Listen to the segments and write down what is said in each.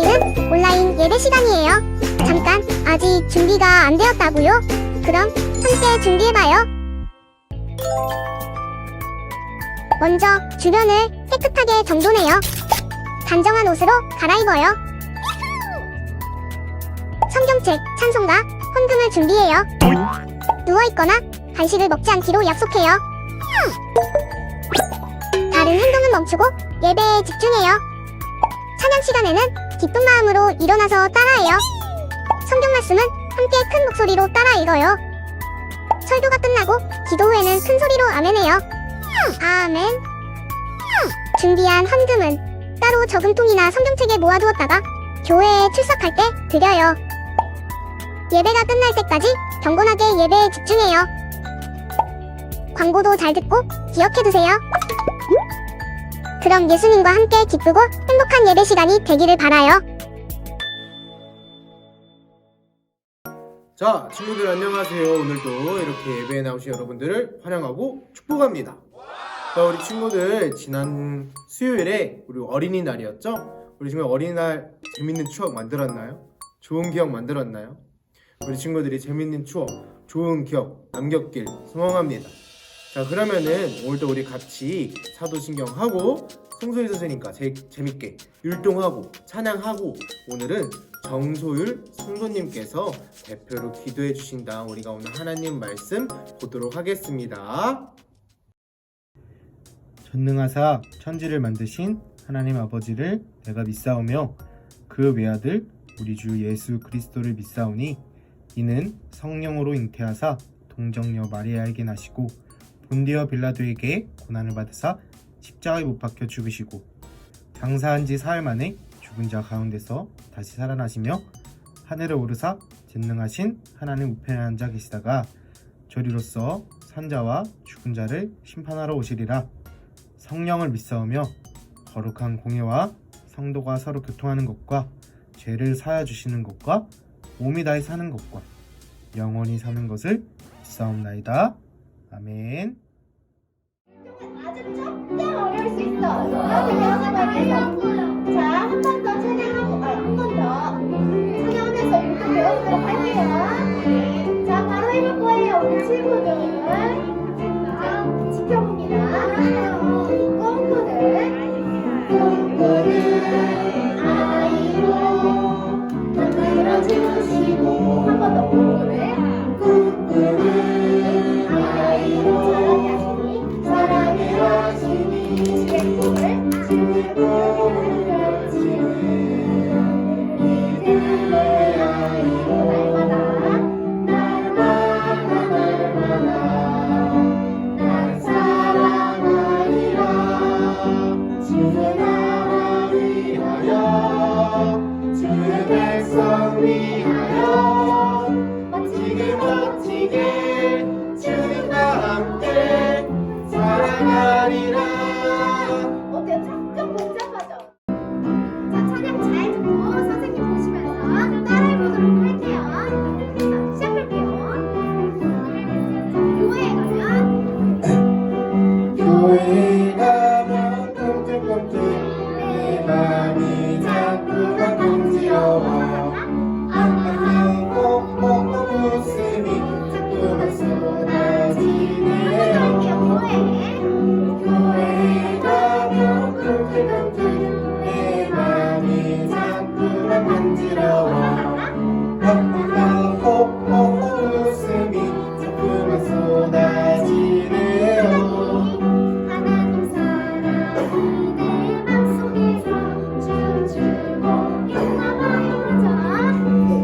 내일은 온라인 예배 시간이에요. 잠깐, 아직 준비가 안 되었다고요? 그럼 함께 준비해봐요. 먼저 주변을 깨끗하게 정돈해요. 단정한 옷으로 갈아입어요. 성경책, 찬송가, 헌금을 준비해요. 누워있거나 간식을 먹지 않기로 약속해요. 다른 행동은 멈추고 예배에 집중해요. 찬양 시간에는 기쁜 마음으로 일어나서 따라해요. 성경 말씀은 함께 큰 목소리로 따라 읽어요. 설교가 끝나고 기도 후에는 큰 소리로 아멘해요. 아멘. 준비한 헌금은 따로 저금통이나 성경책에 모아두었다가 교회에 출석할 때 드려요. 예배가 끝날 때까지 경건하게 예배에 집중해요. 광고도 잘 듣고 기억해두세요. 그럼 예수님과 함께 기쁘고 행복한 예배 시간이 되기를 바라요. 자, 친구들 안녕하세요. 오늘도 이렇게 예배에 나오신 여러분들을 환영하고 축복합니다. 자, 우리 친구들 지난 수요일에 우리 어린이날이었죠? 우리 친구 어린이날 재밌는 추억 만들었나요? 좋은 기억 만들었나요? 우리 친구들이 재밌는 추억, 좋은 기억 남겼길 소망합니다. 자, 그러면은 오늘도 우리 같이 사도신경하고 성소일 선생님과 재밌게 율동하고 찬양하고 오늘은 정소율 성도님께서 대표로 기도해 주신다. 우리가 오늘 하나님 말씀 보도록 하겠습니다. 전능하사 천지를 만드신 하나님 아버지를 내가 믿사오며 그 외아들 우리 주 예수 그리스도를 믿사오니 이는 성령으로 잉태하사 동정녀 마리아에게 나시고 본디어 빌라도에게 고난을 받으사 십자가에 못 박혀 죽으시고 장사한 지 사흘 만에 죽은 자 가운데서 다시 살아나시며 하늘에 오르사 전능하신 하나님 우편에 앉아 계시다가 저리로서 산자와 죽은 자를 심판하러 오시리라. 성령을 믿사오며 거룩한 공예와 성도가 서로 교통하는 것과 죄를 사하여 주시는 것과 몸이 다해 사는 것과 영원히 사는 것을 믿사옵나이다. 아멘. 아주 조금 어려울 수 있어. 그렇게 연습하기 위해서. 자, 한 번 더 찬양하고, 한 번 더 찬양하면서 이렇게 배워보도록 할게요. 자, 바로 해볼 거예요, 우리 친구들. 자, 지켜봅니다. 꿈꾸는 아이고 만들어주시고 한 번 더 꿈꾸는 아이고 사랑해 하시니 주의 꿈을 펼치는 이들의 아이고 날마다 날 사랑하리라. 주의 나라 위하여 주의 백성 위하여 멋지게 주님과 함께 사랑하리라. 어때요? 조금 복잡하죠? 자, 찬양 잘 듣고 선생님 보시면서 따라해보도록 할게요. 자, 시작할게요. 교회에 가면 꿈틀꿈틀 내 맘이 자꾸만 간지러워. 아파하고 꼭꼭 웃음이 자꾸만 쏟아지네요. 교회에 가면 꿈틀꿈틀 내 맘이 자꾸만 간지러워. 아파하고 꼭꼭 웃음이 자꾸만 쏟아지네요. 하나님 사랑이 내 맘속에서 춤추고 있나봐요.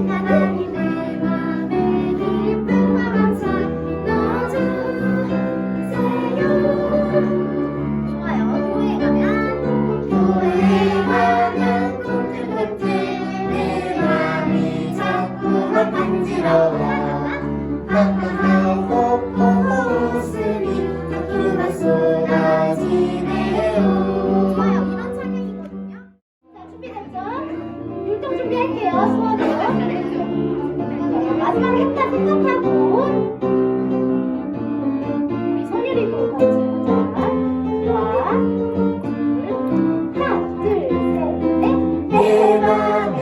하나님 내 맘에 기쁜 마음 넣어주세요. 좋아요. 교회에 가면 꿈틀꿈틀 내 맘이 자꾸만 간지러워. 하하하고 웃음이 자꾸만 쏟아지네요. 좋아요. 이런 찬양이거든요. 자, 준비됐죠? 율동 준비할게요. 수업이요. 마지막 했다 생각하고 우리 선율이도 같이 자, 하나, 둘, 셋, 넷. 내 맘에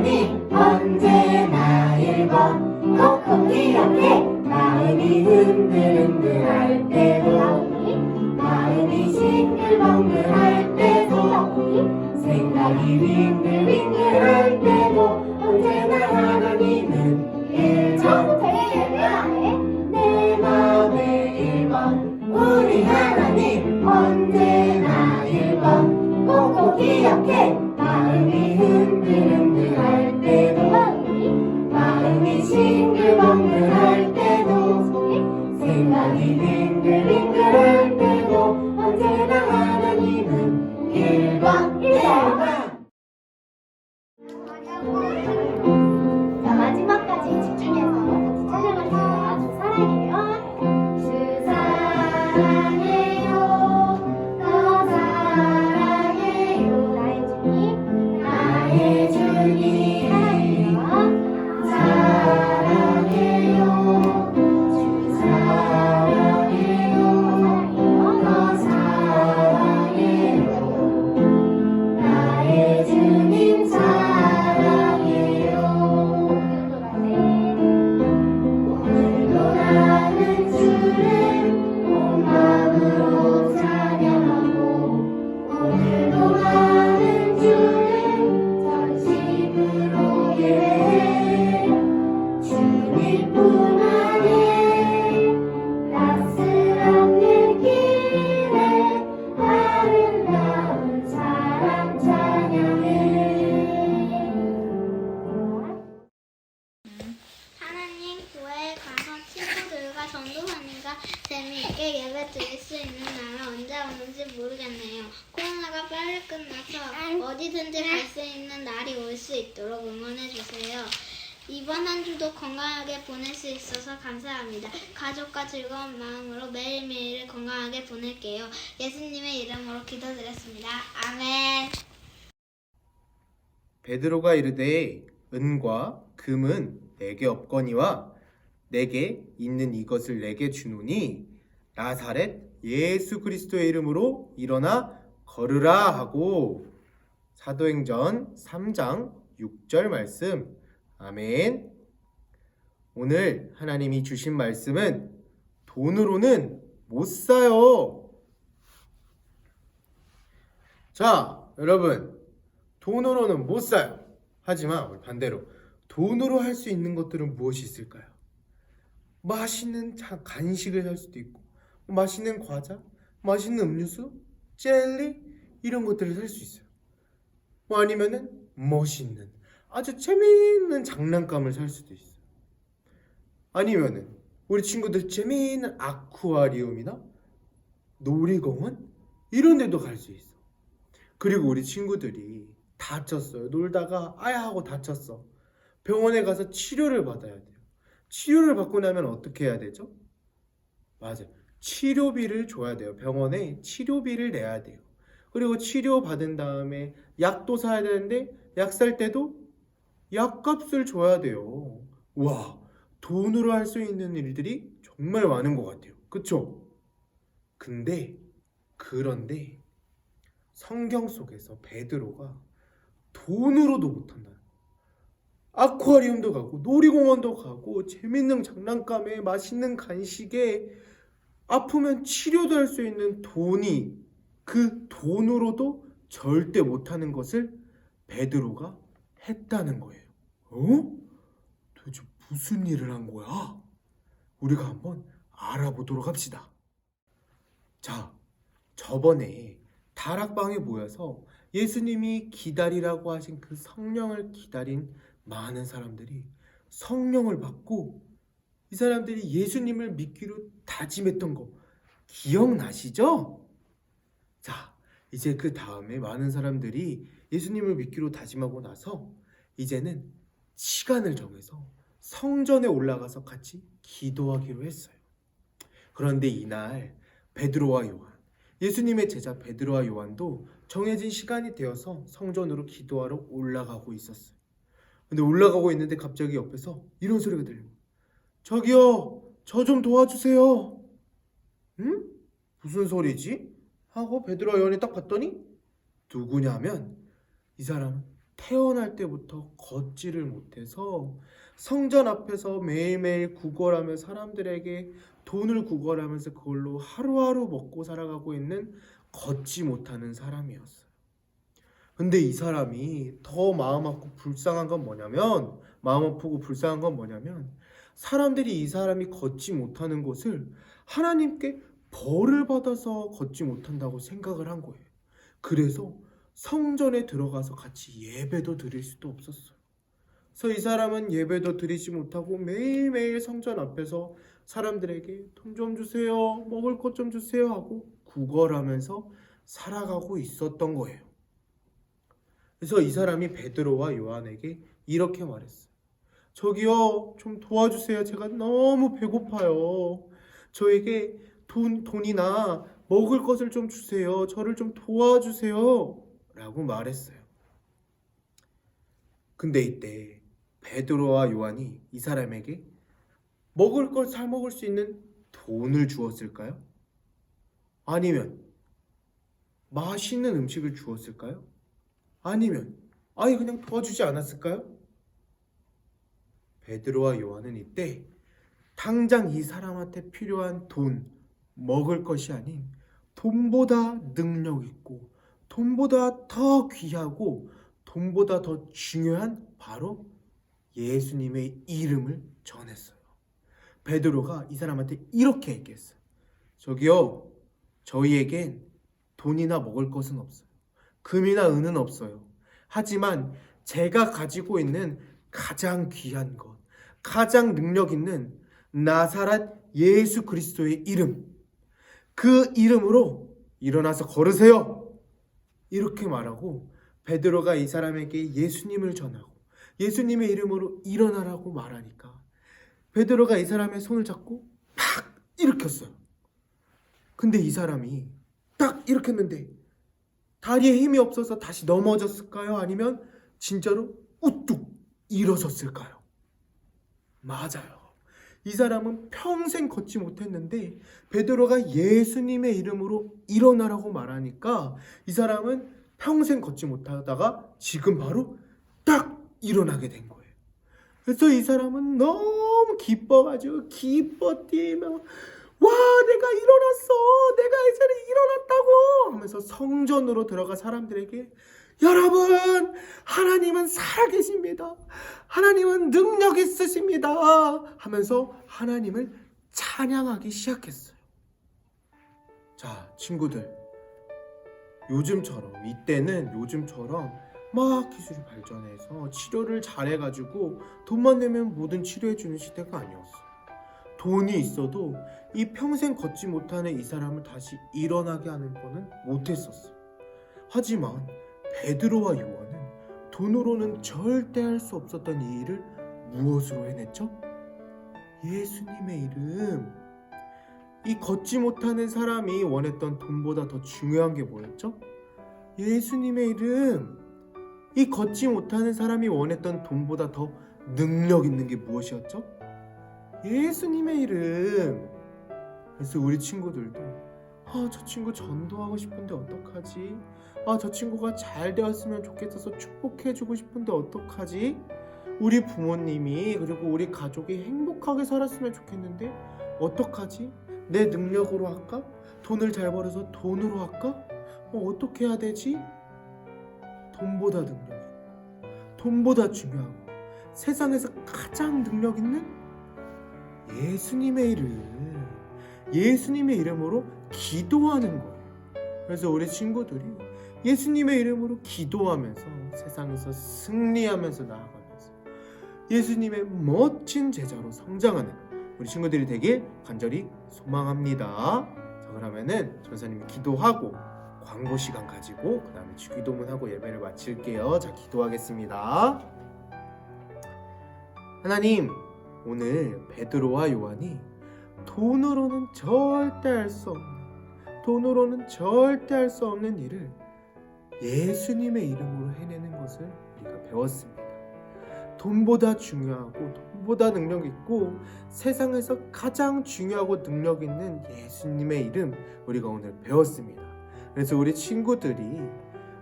하나님 언제나 1번 꼭꼭 기억해. 마음이 흔들흔들할 때도 마음이 싱글벙글할 때도 생각이 빙글빙글할 때도 언제나 하나님은 1번 내 맘의 1번 우리 하나님 언제나 1번 꼭꼭 기억해. 마음이 흔들흔들할 때도 마음이 싱글벙글할 때도 생각이 빙글빙글할 때도 언제나 하나님은 1번 1번. 자, 마지막까지 집중해서 같이 찬양할게요. 아주 사랑해요. 주 사랑해요. 너 사랑해요. 나의 주님 사랑해요. 사랑해요. 주 사랑해요. 너 사랑해요. 나의 주님 사랑해요. 오늘도 나는 주를 온 마음으로 찬양하고 오늘도 나는 주를 전심으로 예배해. 주님뿐 안에 따스함는 길에 아름다운 사랑 찬양해. 하나님 교회에 가서 친구들과 전도사님과 재미있게 예배 드릴 수 있는 날은 언제 오는지 모르겠네요. 코로나가 빨리 끝나서 어디든지 갈 수 있는 날이 올 수 있도록 응원해 주세요. 이번 한 주도 건강하게 보낼 수 있어서 감사합니다. 가족과 즐거운 마음으로 매일매일을 건강하게 보낼게요. 예수님의 이름으로 기도드렸습니다. 아멘. 베드로가 이르되 은과 금은 내게 없거니와 내게 있는 이것을 내게 주노니 나사렛 예수 그리스도의 이름으로 일어나 걸으라 하고. 사도행전 3장 6절 말씀. 아멘. 오늘 하나님이 주신 말씀은 돈으로는 못 사요. 자, 여러분, 돈으로는 못 사요. 하지만 반대로 돈으로 할 수 있는 것들은 무엇이 있을까요? 맛있는 간식을 살 수도 있고, 맛있는 과자, 맛있는 음료수, 젤리 이런 것들을 살 수 있어요. 뭐 아니면은 멋있는 아주 재미있는 장난감을 살 수도 있어요. 아니면은 우리 친구들 재미있는 아쿠아리움이나 놀이공원 이런 데도 갈 수 있어. 그리고 우리 친구들이 다쳤어요. 놀다가 아야 하고 다쳤어. 병원에 가서 치료를 받아야 돼요. 치료를 받고 나면 어떻게 해야 되죠? 맞아요. 치료비를 줘야 돼요. 병원에 치료비를 내야 돼요. 그리고 치료 받은 다음에 약도 사야 되는데 약 살 때도 약값을 줘야 돼요. 와, 돈으로 할 수 있는 일들이 정말 많은 것 같아요. 그쵸? 그런데 성경 속에서 베드로가 돈으로도 못한다. 아쿠아리움도 가고 놀이공원도 가고 재밌는 장난감에 맛있는 간식에 아프면 치료도 할 수 있는 돈이 그 돈으로도 절대 못하는 것을 베드로가 했다는 거예요. 도대체 무슨 일을 한 거야? 우리가 한번 알아보도록 합시다. 자, 저번에 다락방에 모여서 예수님이 기다리라고 하신 그 성령을 기다린 많은 사람들이 성령을 받고 이 사람들이 예수님을 믿기로 다짐했던 거 기억나시죠? 자, 이제 그 다음에 많은 사람들이 예수님을 믿기로 다짐하고 나서 이제는 시간을 정해서 성전에 올라가서 같이 기도하기로 했어요. 그런데 이날 베드로와 요한, 예수님의 제자 베드로와 요한도 정해진 시간이 되어서 성전으로 기도하러 올라가고 있었어요. 근데 올라가고 있는데 갑자기 옆에서 이런 소리가 들려요. 저기요, 저 좀 도와주세요. 응? 무슨 소리지? 하고 베드로와 요한이 딱 봤더니 누구냐면 이 사람은 태어날 때부터 걷지를 못해서 성전 앞에서 매일매일 구걸하며 사람들에게 돈을 구걸하면서 그걸로 하루하루 먹고 살아가고 있는 걷지 못하는 사람이었어요. 근데 이 사람이 더 마음 아프고 불쌍한 건 뭐냐면, 사람들이 이 사람이 걷지 못하는 것을 하나님께 벌을 받아서 걷지 못한다고 생각을 한 거예요. 그래서 성전에 들어가서 같이 예배도 드릴 수도 없었어요. 그래서 이 사람은 예배도 드리지 못하고 매일매일 성전 앞에서 사람들에게 돈 좀 주세요, 먹을 것 좀 주세요 하고 구걸하면서 살아가고 있었던 거예요. 그래서 이 사람이 베드로와 요한에게 이렇게 말했어요. 저기요, 좀 도와주세요. 제가 너무 배고파요. 저에게 돈이나 먹을 것을 좀 주세요. 저를 좀 도와주세요. 라고 말했어요. 근데 이때 베드로와 요한이 이 사람에게 먹을 걸 사 먹을 수 있는 돈을 주었을까요? 아니면 맛있는 음식을 주었을까요? 아니면 아예 그냥 도와주지 않았을까요? 베드로와 요한은 이때 당장 이 사람한테 필요한 돈, 먹을 것이 아닌 돈보다 능력 있고 돈보다 더 귀하고 돈보다 더 중요한 바로 예수님의 이름을 전했어요. 베드로가 이 사람한테 이렇게 얘기했어요. 저기요, 저희에겐 돈이나 먹을 것은 없어요. 금이나 은은 없어요. 하지만 제가 가지고 있는 가장 귀한 것, 가장 능력 있는 나사렛 예수 그리스도의 이름, 그 이름으로 일어나서 걸으세요. 이렇게 말하고 베드로가 이 사람에게 예수님을 전하고 예수님의 이름으로 일어나라고 말하니까 베드로가 이 사람의 손을 잡고 팍 일으켰어요. 근데 이 사람이 딱 일으켰는데 다리에 힘이 없어서 다시 넘어졌을까요? 아니면 진짜로 우뚝 일어섰을까요? 맞아요. 이 사람은 평생 걷지 못했는데 베드로가 예수님의 이름으로 일어나라고 말하니까 이 사람은 평생 걷지 못하다가 지금 바로 딱 일어나게 된 거예요. 그래서 이 사람은 너무 기뻐가지고 기뻐 뛰며 와, 내가 일어났어, 내가 이제 일어났다고 하면서 성전으로 들어가 사람들에게 여러분, 하나님은 살아계십니다, 하나님은 능력 있으십니다 하면서 하나님을 찬양하기 시작했어요. 자, 친구들, 요즘처럼 막 기술이 발전해서 치료를 잘해가지고 돈만 내면 모든 치료해주는 시대가 아니었어요. 돈이 있어도 이 평생 걷지 못하는 이 사람을 다시 일어나게 하는 거는 못했었어요. 하지만 베드로와 요한은 돈으로는 절대 할 수 없었던 이 일을 무엇으로 해냈죠? 예수님의 이름. 이 걷지 못하는 사람이 원했던 돈보다 더 중요한 게 뭐였죠? 예수님의 이름. 이 걷지 못하는 사람이 원했던 돈보다 더 능력 있는 게 무엇이었죠? 예수님의 이름. 그래서 우리 친구들도 저 친구 전도하고 싶은데 어떡하지? 저 친구가 잘 되었으면 좋겠어서 축복해주고 싶은데 어떡하지? 우리 부모님이 그리고 우리 가족이 행복하게 살았으면 좋겠는데 어떡하지? 내 능력으로 할까? 돈을 잘 벌어서 돈으로 할까? 어떻게 해야 되지? 돈보다 능력 있고 돈보다 중요하고 세상에서 가장 능력 있는 예수님의 이름, 예수님의 이름으로 기도하는 거예요. 그래서 우리 친구들이 예수님의 이름으로 기도하면서 세상에서 승리하면서 나아가면서 예수님의 멋진 제자로 성장하는 우리 친구들이 되길 간절히 소망합니다. 자, 그러면은 전사님이 기도하고 광고 시간 가지고 그 다음에 주기도문하고 예배를 마칠게요. 자, 기도하겠습니다. 하나님, 오늘 베드로와 요한이 돈으로는 절대 할 수 없는 일을 예수님의 이름으로 해내는 것을 우리가 배웠습니다. 돈보다 중요하고 돈보다 능력 있고 세상에서 가장 중요하고 능력 있는 예수님의 이름 우리가 오늘 배웠습니다. 그래서 우리 친구들이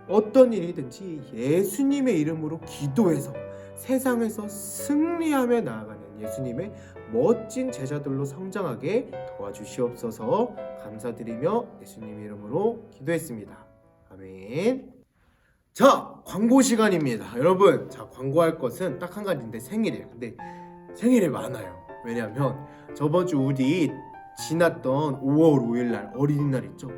어떤 일이든지 예수님의 이름으로 기도해서 세상에서 승리하며 나아가는 예수님의 멋진 제자들로 성장하게 도와주시옵소서. 감사드리며 예수님 이름으로 기도했습니다. 아멘. 자, 광고 시간입니다. 여러분, 자, 광고할 것은 딱 한 가지인데 생일이에요. 근데 생일이 많아요. 왜냐면 저번 주 우리 지났던 5월 5일 날 어린이날 있죠.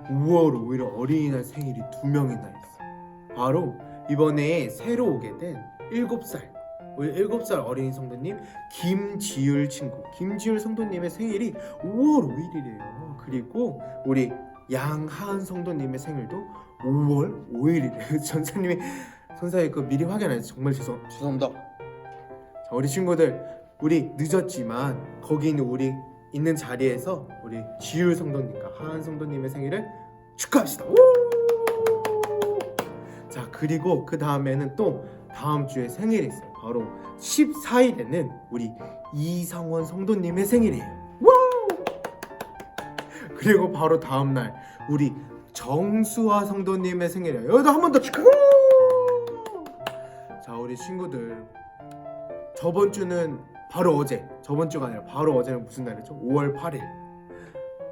5월 5일 어린이날 생일이 2명이나 있어요. 바로 이번에 새로 오게 된 7살 우리 7살 어린이 성도님 김지율 친구, 김지율 성도님의 생일이 5월 5일이래요. 그리고 우리 양하은 성도님의 생일도 5월 5일이래요. 전사님이 그 미리 확인 안 해서 정말 죄송합니다. 자, 우리 친구들, 우리 늦었지만 거기 있는 우리 있는 자리에서 우리 지율 성도님과 하은 성도님의 생일을 축하합시다. 우! 자, 그리고 그 다음에는 또 다음 주에 생일이 있어요. 바로 14일에는 우리 이성원 성도님의 생일이에요. 우! 그리고 바로 다음 날 우리 정수화 성도님의 생일이에요. 여기도 한 번 더 축하. 자, 우리 친구들, 저번 주는 바로 어제, 저번 주가 아니라 바로 어제는 무슨 날이죠? 5월 8일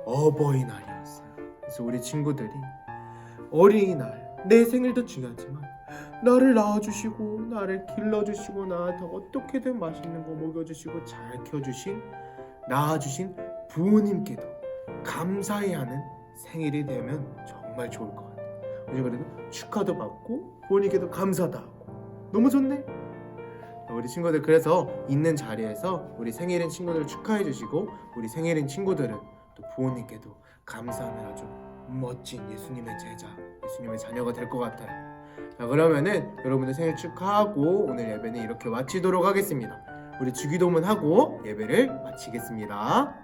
어버이날이었어요. 그래서 우리 친구들이 어린이날, 내 생일도 중요하지만 나를 낳아주시고 나를 길러주시고 나한테 어떻게든 맛있는 거 먹여주시고 잘 키워주신, 낳아주신 부모님께도 감사해야 하는 생일이 되면 정말 좋을 것 같아요. 우리 그래도 축하도 받고 부모님께도 감사도 하고 너무 좋네. 우리 친구들, 그래서 있는 자리에서 우리 생일인 친구들 축하해 주시고 우리 생일인 친구들은 또 부모님께도 감사하는 아주 멋진 예수님의 제자, 예수님의 자녀가 될 것 같아요. 자, 그러면은 여러분들 생일 축하하고 오늘 예배는 이렇게 마치도록 하겠습니다. 우리 주기도문 하고 예배를 마치겠습니다.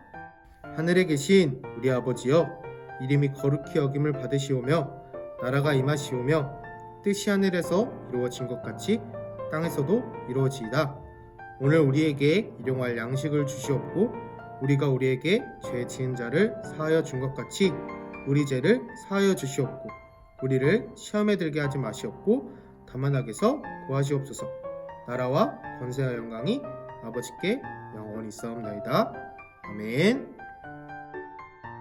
하늘에 계신 우리 아버지여, 이름이 거룩히 여김을 받으시오며 나라가 임하시오며 뜻이 하늘에서 이루어진 것 같이 땅에서도 이루어지이다. 오늘 우리에게 일용할 양식을 주시옵고 우리가 우리에게 죄 지은 자를 사하여 준 것 같이 우리 죄를 사하여 주시옵고 우리를 시험에 들게 하지 마시옵고 다만 악에서 구하시옵소서. 나라와 권세와 영광이 아버지께 영원히 있사옵나이다. 아멘.